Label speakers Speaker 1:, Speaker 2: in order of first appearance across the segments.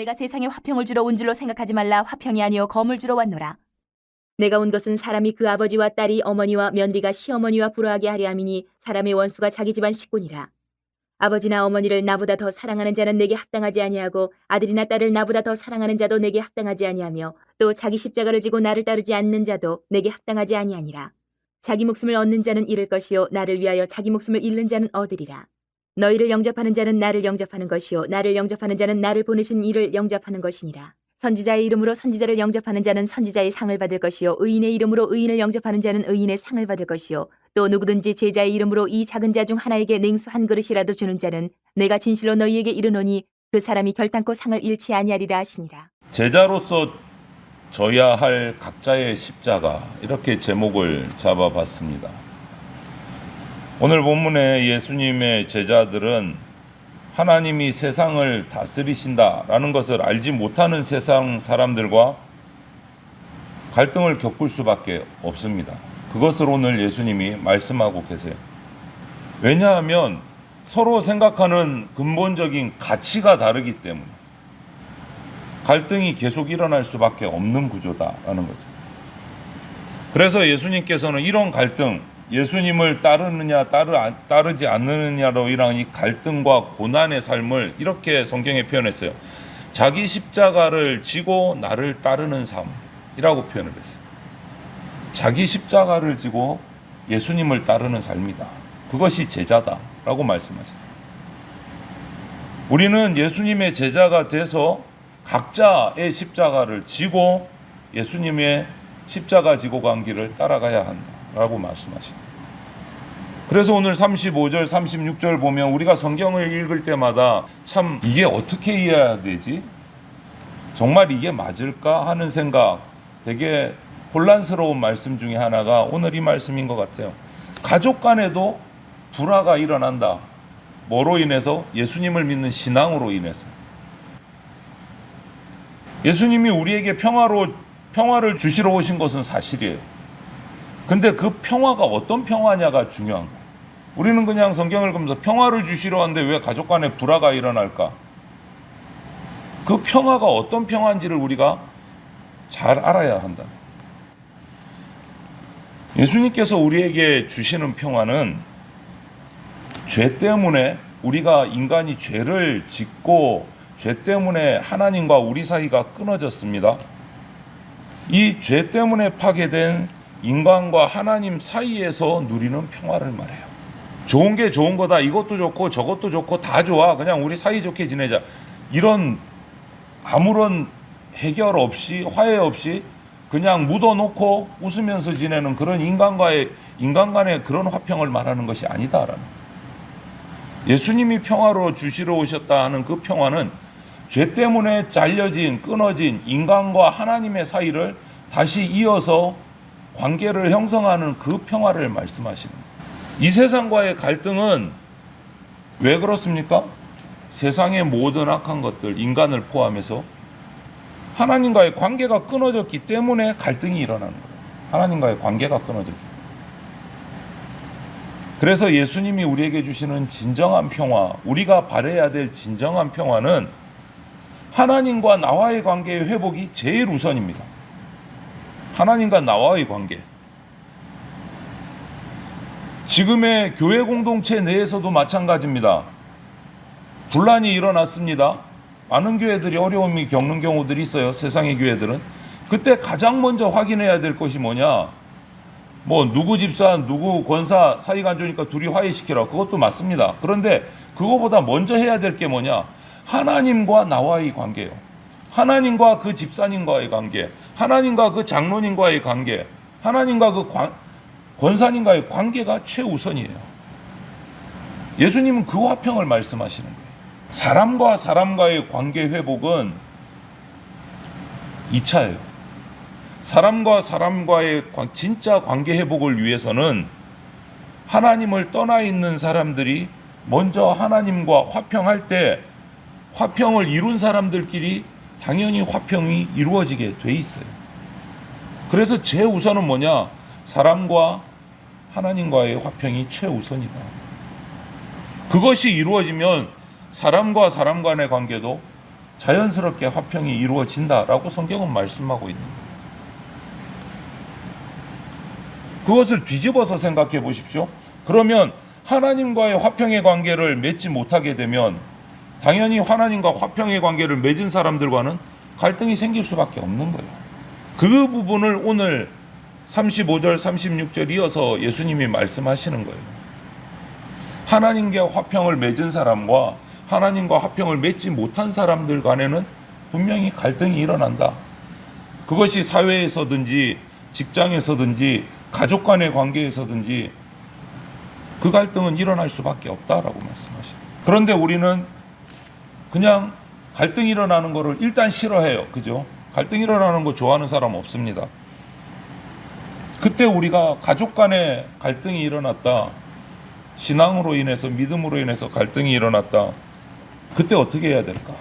Speaker 1: 내가 세상에 화평을 주러 온 줄로 생각하지 말라. 화평이 아니요 검을 주러 왔노라. 내가 온 것은 사람이 그 아버지와 딸이 어머니와 며느리가 시어머니와 불화하게 하려 함이니 사람의 원수가 자기 집안 식구니라. 아버지나 어머니를 나보다 더 사랑하는 자는 내게 합당하지 아니하고 아들이나 딸을 나보다 더 사랑하는 자도 내게 합당하지 아니하며 또 자기 십자가를 지고 나를 따르지 않는 자도 내게 합당하지 아니하니라. 자기 목숨을 얻는 자는 잃을 것이요 나를 위하여 자기 목숨을 잃는 자는 얻으리라. 너희를 영접하는 자는 나를 영접하는 것이요 나를 영접하는 자는 나를 보내신 이를 영접하는 것이니라. 선지자의 이름으로 선지자를 영접하는 자는 선지자의 상을 받을 것이요 의인의 이름으로 의인을 영접하는 자는 의인의 상을 받을 것이요 또 누구든지 제자의 이름으로 이 작은 자 중 하나에게 냉수 한 그릇이라도 주는 자는 내가 진실로 너희에게 이르노니 그 사람이 결단코 상을 잃지 아니하리라 하시니라.
Speaker 2: 제자로서 져야 할 각자의 십자가, 이렇게 제목을 잡아봤습니다. 오늘 본문에 예수님의 제자들은 하나님이 세상을 다스리신다라는 것을 알지 못하는 세상 사람들과 갈등을 겪을 수밖에 없습니다. 그것을 오늘 예수님이 말씀하고 계세요. 왜냐하면 서로 생각하는 근본적인 가치가 다르기 때문에 갈등이 계속 일어날 수밖에 없는 구조다라는 거죠. 그래서 예수님께서는 이런 갈등, 예수님을 따르느냐 따르지 않느냐로 인한 이 갈등과 고난의 삶을 이렇게 성경에 표현했어요. 자기 십자가를 지고 나를 따르는 삶이라고 표현을 했어요. 자기 십자가를 지고 예수님을 따르는 삶이다. 그것이 제자다라고 말씀하셨어요. 우리는 예수님의 제자가 돼서 각자의 십자가를 지고 예수님의 십자가 지고 간 길을 따라가야 한다라고 말씀하십니다. 그래서 오늘 35절, 36절 보면 우리가 성경을 읽을 때마다 참 이게 어떻게 이해해야 되지? 정말 이게 맞을까 하는 생각, 되게 혼란스러운 말씀 중에 하나가 오늘 이 말씀인 것 같아요. 가족 간에도 불화가 일어난다. 뭐로 인해서? 예수님을 믿는 신앙으로 인해서. 예수님이 우리에게 평화를 주시러 오신 것은 사실이에요. 근데 그 평화가 어떤 평화냐가 중요한 거예요. 우리는 그냥 성경을 보면서 평화를 주시러 왔는데 왜 가족 간에 불화가 일어날까? 그 평화가 어떤 평화인지를 우리가 잘 알아야 한다. 예수님께서 우리에게 주시는 평화는 죄 때문에 우리가 인간이 죄를 짓고 죄 때문에 하나님과 우리 사이가 끊어졌습니다. 이 죄 때문에 파괴된 인간과 하나님 사이에서 누리는 평화를 말해요. 좋은 게 좋은 거다. 이것도 좋고 저것도 좋고 다 좋아. 그냥 우리 사이좋게 지내자. 이런 아무런 해결 없이 화해 없이 그냥 묻어놓고 웃으면서 지내는 그런 인간 간의 그런 화평을 말하는 것이 아니다라는. 예수님이 평화로 주시러 오셨다 하는 그 평화는 죄 때문에 잘려진 끊어진 인간과 하나님의 사이를 다시 이어서 관계를 형성하는 그 평화를 말씀하시는 거예요. 이 세상과의 갈등은 왜 그렇습니까? 세상의 모든 악한 것들, 인간을 포함해서 하나님과의 관계가 끊어졌기 때문에 갈등이 일어나는 거예요. 하나님과의 관계가 끊어졌기 때문에. 그래서 예수님이 우리에게 주시는 진정한 평화, 우리가 바라야 될 진정한 평화는 하나님과 나와의 관계의 회복이 제일 우선입니다. 하나님과 나와의 관계. 지금의 교회 공동체 내에서도 마찬가지입니다. 분란이 일어났습니다. 많은 교회들이 어려움이 겪는 경우들이 있어요. 세상의 교회들은. 그때 가장 먼저 확인해야 될 것이 뭐냐? 뭐 누구 집사, 누구 권사 사이가 안 좋으니까 둘이 화해시키라. 그것도 맞습니다. 그런데 그거보다 먼저 해야 될 게 뭐냐? 하나님과 나와의 관계예요. 하나님과 그 집사님과의 관계, 하나님과 그 장로님과의 관계, 하나님과 그 권사님과의 관계가 최우선이에요. 예수님은 그 화평을 말씀하시는 거예요. 사람과 사람과의 관계 회복은 2차예요. 사람과 사람과의 진짜 관계 회복을 위해서는 하나님을 떠나 있는 사람들이 먼저 하나님과 화평할 때 화평을 이룬 사람들끼리 당연히 화평이 이루어지게 돼 있어요. 그래서 제우선은 뭐냐? 사람과 하나님과의 화평이 최우선이다. 그것이 이루어지면 사람과 사람 간의 관계도 자연스럽게 화평이 이루어진다라고 성경은 말씀하고 있는 거예요. 그것을 뒤집어서 생각해 보십시오. 그러면 하나님과의 화평의 관계를 맺지 못하게 되면 당연히 하나님과 화평의 관계를 맺은 사람들과는 갈등이 생길 수밖에 없는 거예요. 그 부분을 오늘 35절, 36절 이어서 예수님이 말씀하시는 거예요. 하나님과 화평을 맺은 사람과 하나님과 화평을 맺지 못한 사람들 간에는 분명히 갈등이 일어난다. 그것이 사회에서든지 직장에서든지 가족 간의 관계에서든지 그 갈등은 일어날 수밖에 없다라고 말씀하시죠. 그런데 우리는 그냥 갈등이 일어나는 거를 일단 싫어해요. 그죠? 갈등 일어나는 거 좋아하는 사람 없습니다. 그때 우리가 가족 간에 갈등이 일어났다. 신앙으로 인해서 믿음으로 인해서 갈등이 일어났다. 그때 어떻게 해야 될까?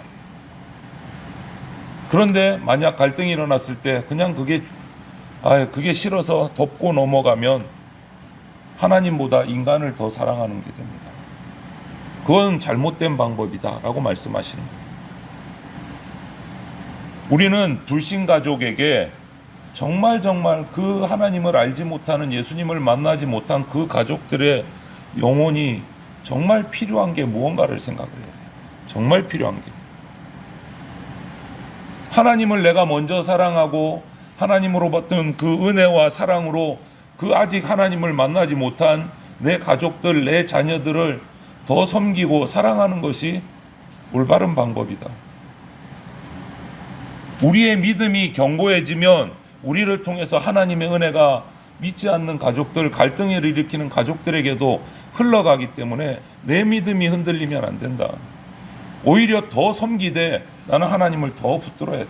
Speaker 2: 그런데 만약 갈등이 일어났을 때 그냥 그게 싫어서 덮고 넘어가면 하나님보다 인간을 더 사랑하는 게 됩니다. 그건 잘못된 방법이다라고 말씀하시는 거예요. 우리는 불신 가족에게 정말 그 하나님을 알지 못하는 예수님을 만나지 못한 그 가족들의 영혼이 정말 필요한 게 무언가를 생각을 해야 돼요. 정말 필요한 게. 하나님을 내가 먼저 사랑하고 하나님으로 받은 그 은혜와 사랑으로 그 아직 하나님을 만나지 못한 내 가족들, 내 자녀들을 더 섬기고 사랑하는 것이 올바른 방법이다. 우리의 믿음이 견고해지면 우리를 통해서 하나님의 은혜가 믿지 않는 가족들, 갈등을 일으키는 가족들에게도 흘러가기 때문에 내 믿음이 흔들리면 안 된다. 오히려 더 섬기되 나는 하나님을 더 붙들어야 돼.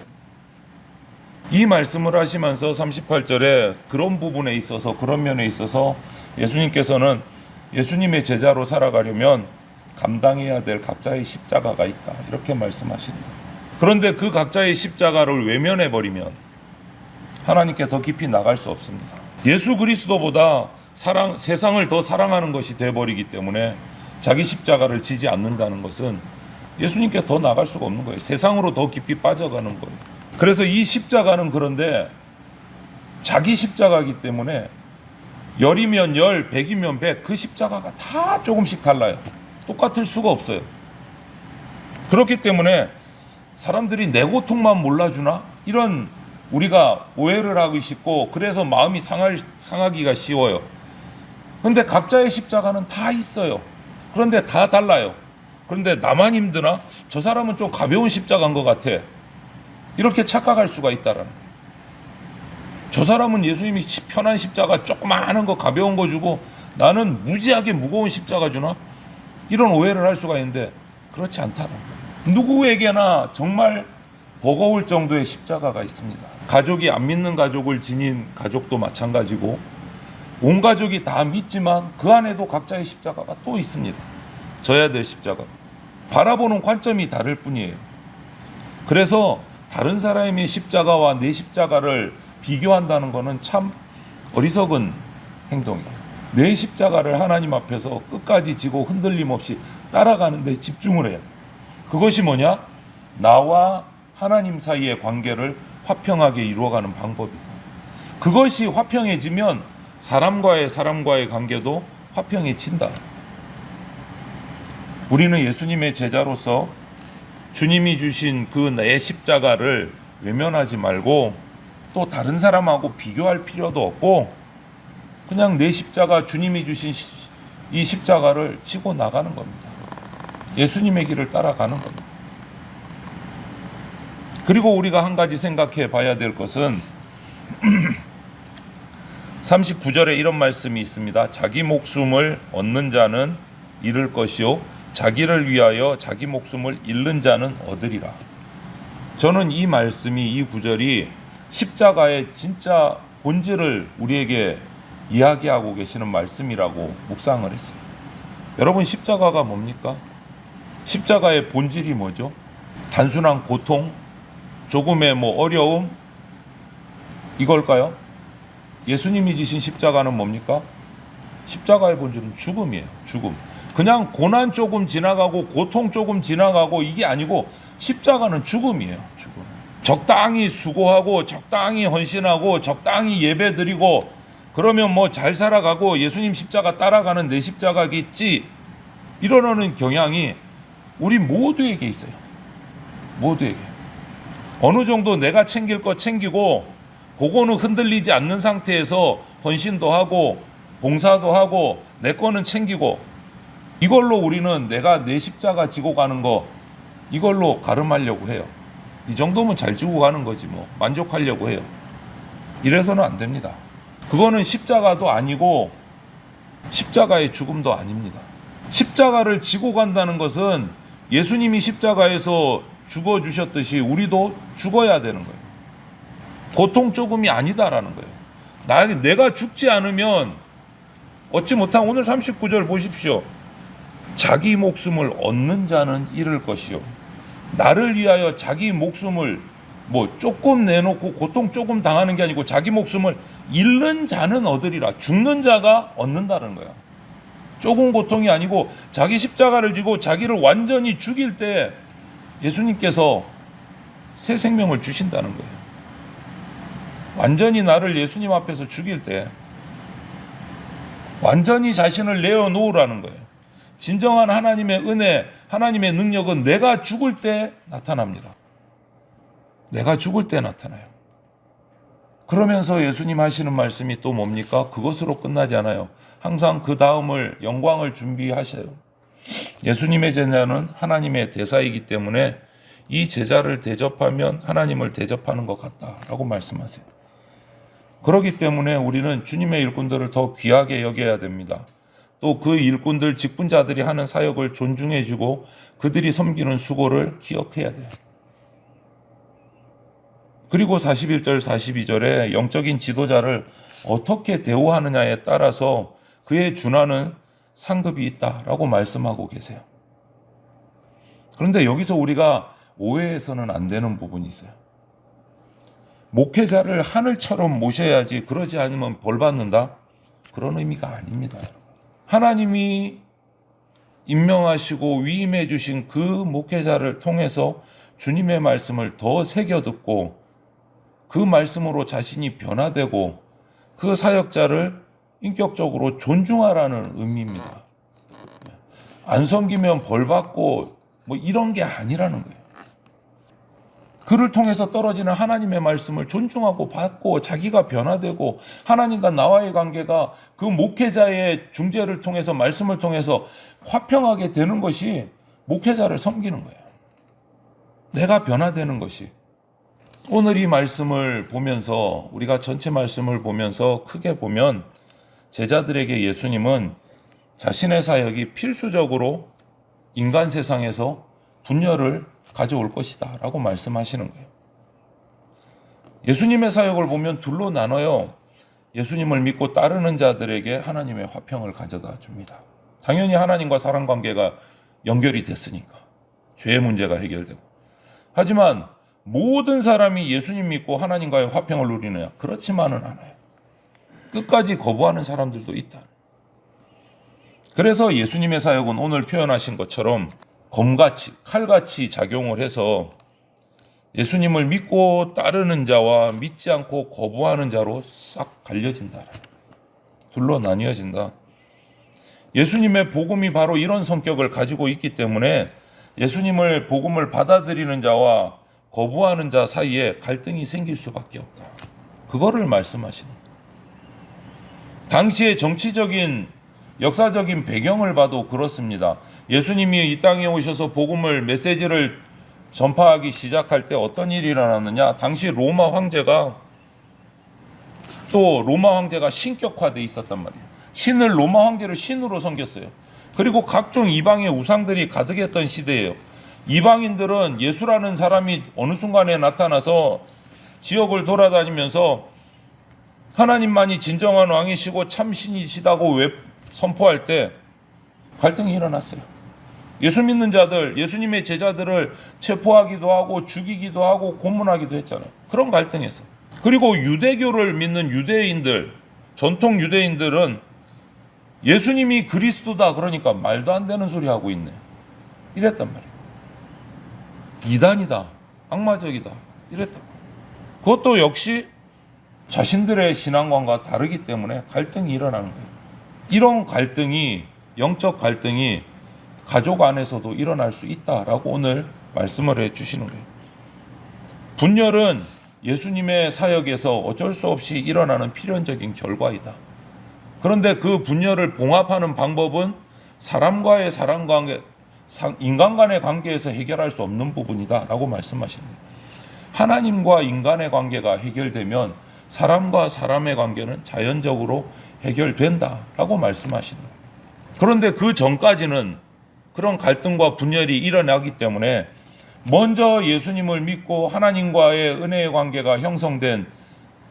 Speaker 2: 이 말씀을 하시면서 38절에 그런 부분에 있어서, 그런 면에 있어서 예수님께서는 예수님의 제자로 살아가려면 감당해야 될 각자의 십자가가 있다. 이렇게 말씀하십니다. 그런데 그 각자의 십자가를 외면해버리면 하나님께 더 깊이 나갈 수 없습니다. 예수 그리스도보다 세상을 더 사랑하는 것이 되어버리기 때문에 자기 십자가를 지지 않는다는 것은 예수님께 더 나갈 수가 없는 거예요. 세상으로 더 깊이 빠져가는 거예요. 그래서 이 십자가는 그런데 자기 십자가이기 때문에 10이면 10, 100이면 100, 그 십자가가 다 조금씩 달라요. 똑같을 수가 없어요. 그렇기 때문에 사람들이 내 고통만 몰라주나? 이런 우리가 오해를 하기 쉽고 그래서 마음이 상하기가 쉬워요. 그런데 각자의 십자가는 다 있어요. 그런데 다 달라요. 그런데 나만 힘드나? 저 사람은 좀 가벼운 십자가인 것 같아. 이렇게 착각할 수가 있다라는 거예요. 저 사람은 예수님이 편한 십자가 조그마한 거 가벼운 거 주고 나는 무지하게 무거운 십자가 주나? 이런 오해를 할 수가 있는데 그렇지 않다라는 거예요. 누구에게나 정말 버거울 정도의 십자가가 있습니다. 가족이 안 믿는 가족을 지닌 가족도 마찬가지고 온 가족이 다 믿지만 그 안에도 각자의 십자가가 또 있습니다. 져야 될 십자가. 바라보는 관점이 다를 뿐이에요. 그래서 다른 사람의 십자가와 내 십자가를 비교한다는 것은 참 어리석은 행동이에요. 내 십자가를 하나님 앞에서 끝까지 지고 흔들림 없이 따라가는 데 집중을 해야 돼요. 그것이 뭐냐? 나와 하나님 사이의 관계를 화평하게 이루어가는 방법이다. 그것이 화평해지면 사람과의 관계도 화평해진다. 우리는 예수님의 제자로서 주님이 주신 그 내 십자가를 외면하지 말고 또 다른 사람하고 비교할 필요도 없고 그냥 내 십자가, 주님이 주신 이 십자가를 지고 나가는 겁니다. 예수님의 길을 따라가는 겁니다. 그리고 우리가 한 가지 생각해 봐야 될 것은 39절에 이런 말씀이 있습니다. 자기 목숨을 얻는 자는 잃을 것이요 자기를 위하여 자기 목숨을 잃는 자는 얻으리라. 저는 이 말씀이, 이 구절이 십자가의 진짜 본질을 우리에게 이야기하고 계시는 말씀이라고 묵상을 했어요. 여러분, 십자가가 뭡니까? 십자가의 본질이 뭐죠? 단순한 고통, 조금의 어려움, 이걸까요? 예수님이 지신 십자가는 뭡니까? 십자가의 본질은 죽음이에요. 죽음. 그냥 고난 조금 지나가고 고통 조금 지나가고 이게 아니고 십자가는 죽음이에요. 죽음. 적당히 수고하고 적당히 헌신하고 적당히 예배드리고 그러면 뭐 잘 살아가고 예수님 십자가 따라가는 내 십자가겠지 이러는 경향이 우리 모두에게 있어요. 모두에게. 어느 정도 내가 챙길 거 챙기고 그거는 흔들리지 않는 상태에서 헌신도 하고 봉사도 하고 내 거는 챙기고 이걸로 우리는 내가 내 십자가 지고 가는 거 이걸로 가름하려고 해요. 이 정도면 잘 지고 가는 거지 뭐 만족하려고 해요. 이래서는 안 됩니다. 그거는 십자가도 아니고 십자가의 죽음도 아닙니다. 십자가를 지고 간다는 것은 예수님이 십자가에서 죽어주셨듯이 우리도 죽어야 되는 거예요. 고통 조금이 아니다라는 거예요. 내가 죽지 않으면 얻지 못한 오늘 39절 보십시오. 자기 목숨을 얻는 자는 잃을 것이요. 나를 위하여 자기 목숨을 뭐 조금 내놓고 고통 조금 당하는 게 아니고 자기 목숨을 잃는 자는 얻으리라. 죽는 자가 얻는다는 거야. 조금 고통이 아니고 자기 십자가를 지고 자기를 완전히 죽일 때 예수님께서 새 생명을 주신다는 거예요. 완전히 나를 예수님 앞에서 죽일 때 완전히 자신을 내어놓으라는 거예요. 진정한 하나님의 은혜, 하나님의 능력은 내가 죽을 때 나타납니다. 내가 죽을 때 나타나요. 그러면서 예수님 하시는 말씀이 또 뭡니까? 그것으로 끝나지 않아요. 항상 그 다음을 영광을 준비하셔요. 예수님의 제자는 하나님의 대사이기 때문에 이 제자를 대접하면 하나님을 대접하는 것 같다라고 말씀하세요. 그렇기 때문에 우리는 주님의 일꾼들을 더 귀하게 여겨야 됩니다. 또 그 일꾼들, 직분자들이 하는 사역을 존중해주고 그들이 섬기는 수고를 기억해야 돼요. 그리고 41절, 42절에 영적인 지도자를 어떻게 대우하느냐에 따라서 그에 준하는 상급이 있다라고 말씀하고 계세요. 그런데 여기서 우리가 오해해서는 안 되는 부분이 있어요. 목회자를 하늘처럼 모셔야지 그러지 않으면 벌 받는다? 그런 의미가 아닙니다. 하나님이 임명하시고 위임해 주신 그 목회자를 통해서 주님의 말씀을 더 새겨 듣고 그 말씀으로 자신이 변화되고 그 사역자를 인격적으로 존중하라는 의미입니다. 안 섬기면 벌 받고 뭐 이런 게 아니라는 거예요. 그를 통해서 떨어지는 하나님의 말씀을 존중하고 받고 자기가 변화되고 하나님과 나와의 관계가 그 목회자의 중재를 통해서 말씀을 통해서 화평하게 되는 것이 목회자를 섬기는 거예요. 내가 변화되는 것이. 오늘 이 말씀을 보면서 우리가 전체 말씀을 보면서 크게 보면 제자들에게 예수님은 자신의 사역이 필수적으로 인간 세상에서 분열을 가져올 것이다 라고 말씀하시는 거예요. 예수님의 사역을 보면 둘로 나눠요. 예수님을 믿고 따르는 자들에게 하나님의 화평을 가져다 줍니다. 당연히 하나님과 사람 관계가 연결이 됐으니까 죄의 문제가 해결되고. 하지만 모든 사람이 예수님 믿고 하나님과의 화평을 누리느냐? 그렇지만은 않아요. 끝까지 거부하는 사람들도 있다. 그래서 예수님의 사역은 오늘 표현하신 것처럼 검같이 칼같이 작용을 해서 예수님을 믿고 따르는 자와 믿지 않고 거부하는 자로 싹 갈려진다. 둘로 나뉘어진다. 예수님의 복음이 바로 이런 성격을 가지고 있기 때문에 예수님을 복음을 받아들이는 자와 거부하는 자 사이에 갈등이 생길 수밖에 없다. 그거를 말씀하시는 거예요. 당시의 정치적인 역사적인 배경을 봐도 그렇습니다. 예수님이 이 땅에 오셔서 복음을 메시지를 전파하기 시작할 때 어떤 일이 일어났느냐? 당시 로마 황제가 신격화되어 있었단 말이에요. 로마 황제를 신으로 섬겼어요. 그리고 각종 이방의 우상들이 가득했던 시대예요. 이방인들은 예수라는 사람이 어느 순간에 나타나서 지역을 돌아다니면서 하나님만이 진정한 왕이시고 참신이시다고 선포할 때 갈등이 일어났어요. 예수 믿는 자들, 예수님의 제자들을 체포하기도 하고 죽이기도 하고 고문하기도 했잖아요. 그런 갈등에서. 그리고 유대교를 믿는 유대인들, 전통 유대인들은 예수님이 그리스도다 그러니까 말도 안 되는 소리 하고 있네. 이랬단 말이에요. 이단이다, 악마적이다 이랬다. 그것도 역시 자신들의 신앙관과 다르기 때문에 갈등이 일어나는 거예요. 이런 갈등이, 영적 갈등이 가족 안에서도 일어날 수 있다라고 오늘 말씀을 해주시는 거예요. 분열은 예수님의 사역에서 어쩔 수 없이 일어나는 필연적인 결과이다. 그런데 그 분열을 봉합하는 방법은 사람과의 사람 관계, 인간 간의 관계에서 해결할 수 없는 부분이다 라고 말씀하십니다. 하나님과 인간의 관계가 해결되면 사람과 사람의 관계는 자연적으로 해결된다 라고 말씀하시는 거예요. 그런데 그 전까지는 그런 갈등과 분열이 일어나기 때문에 먼저 예수님을 믿고 하나님과의 은혜의 관계가 형성된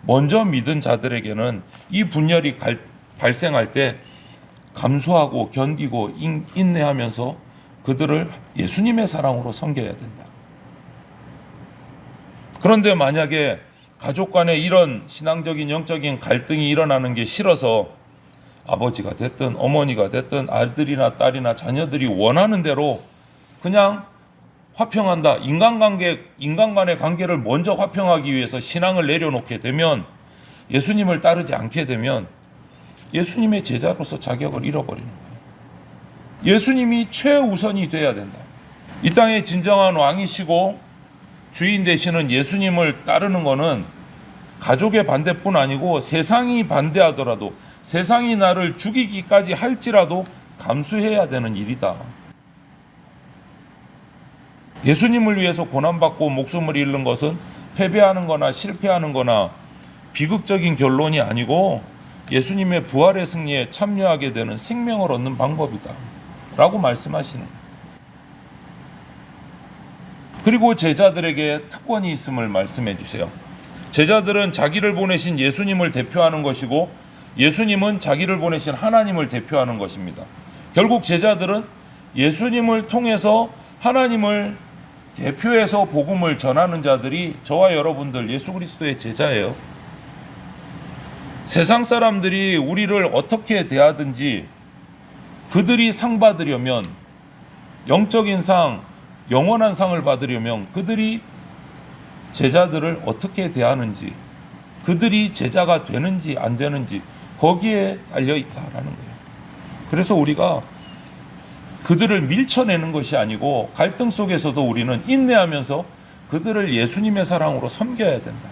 Speaker 2: 먼저 믿은 자들에게는 이 분열이 발생할 때 감수하고 견디고 인내하면서 그들을 예수님의 사랑으로 섬겨야 된다. 그런데 만약에 가족 간에 이런 신앙적인 영적인 갈등이 일어나는 게 싫어서 아버지가 됐든 어머니가 됐든 아들이나 딸이나 자녀들이 원하는 대로 그냥 화평한다. 인간 간의 관계를 먼저 화평하기 위해서 신앙을 내려놓게 되면, 예수님을 따르지 않게 되면 예수님의 제자로서 자격을 잃어버리는 거예요. 예수님이 최우선이 돼야 된다. 이 땅의 진정한 왕이시고 주인 되시는 예수님을 따르는 것은 가족의 반대뿐 아니고 세상이 반대하더라도, 세상이 나를 죽이기까지 할지라도 감수해야 되는 일이다. 예수님을 위해서 고난받고 목숨을 잃는 것은 패배하는 거나 실패하는 거나 비극적인 결론이 아니고 예수님의 부활의 승리에 참여하게 되는 생명을 얻는 방법이다 라고 말씀하시는 거예요. 그리고 제자들에게 특권이 있음을 말씀해 주세요. 제자들은 자기를 보내신 예수님을 대표하는 것이고 예수님은 자기를 보내신 하나님을 대표하는 것입니다. 결국 제자들은 예수님을 통해서 하나님을 대표해서 복음을 전하는 자들이 저와 여러분들 예수 그리스도의 제자예요. 세상 사람들이 우리를 어떻게 대하든지 그들이 상 받으려면, 영적인 상, 영원한 상을 받으려면 그들이 제자들을 어떻게 대하는지, 그들이 제자가 되는지 안 되는지 거기에 달려 있다라는 거예요. 그래서 우리가 그들을 밀쳐내는 것이 아니고 갈등 속에서도 우리는 인내하면서 그들을 예수님의 사랑으로 섬겨야 된다.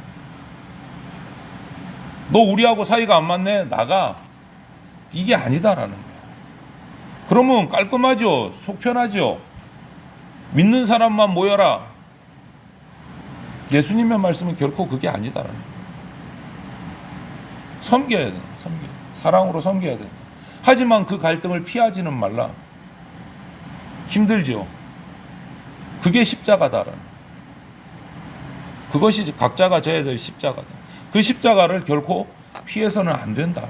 Speaker 2: 너 우리하고 사이가 안 맞네? 나가. 이게 아니다라는 거예요. 그러면 깔끔하죠? 속 편하죠? 믿는 사람만 모여라. 예수님의 말씀은 결코 그게 아니다라는 거예요. 섬겨야 된다. 사랑으로 섬겨야 된다. 하지만 그 갈등을 피하지는 말라. 힘들죠. 그게 십자가다라는. 그것이 각자가 져야 될 십자가다. 그 십자가를 결코 피해서는 안 된다.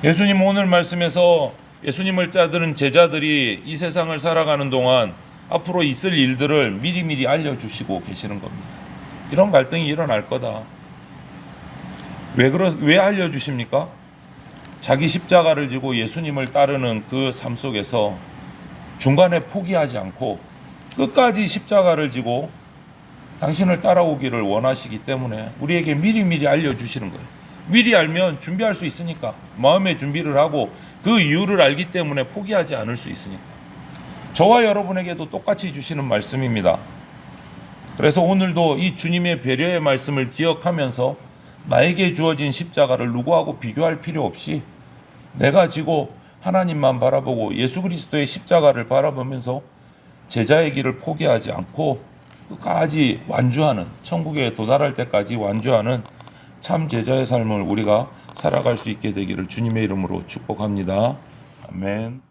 Speaker 2: 예수님 오늘 말씀에서 예수님을 따르는 제자들이 이 세상을 살아가는 동안 앞으로 있을 일들을 미리미리 알려주시고 계시는 겁니다. 이런 갈등이 일어날 거다. 왜 알려주십니까? 자기 십자가를 지고 예수님을 따르는 그 삶 속에서 중간에 포기하지 않고 끝까지 십자가를 지고 당신을 따라오기를 원하시기 때문에 우리에게 미리미리 알려주시는 거예요. 미리 알면 준비할 수 있으니까, 마음의 준비를 하고 그 이유를 알기 때문에 포기하지 않을 수 있으니까. 저와 여러분에게도 똑같이 주시는 말씀입니다. 그래서 오늘도 이 주님의 배려의 말씀을 기억하면서 나에게 주어진 십자가를 누구하고 비교할 필요 없이 내가 지고 하나님만 바라보고 예수 그리스도의 십자가를 바라보면서 제자의 길을 포기하지 않고 끝까지 완주하는, 천국에 도달할 때까지 완주하는 참 제자의 삶을 우리가 살아갈 수 있게 되기를 주님의 이름으로 축복합니다. 아멘.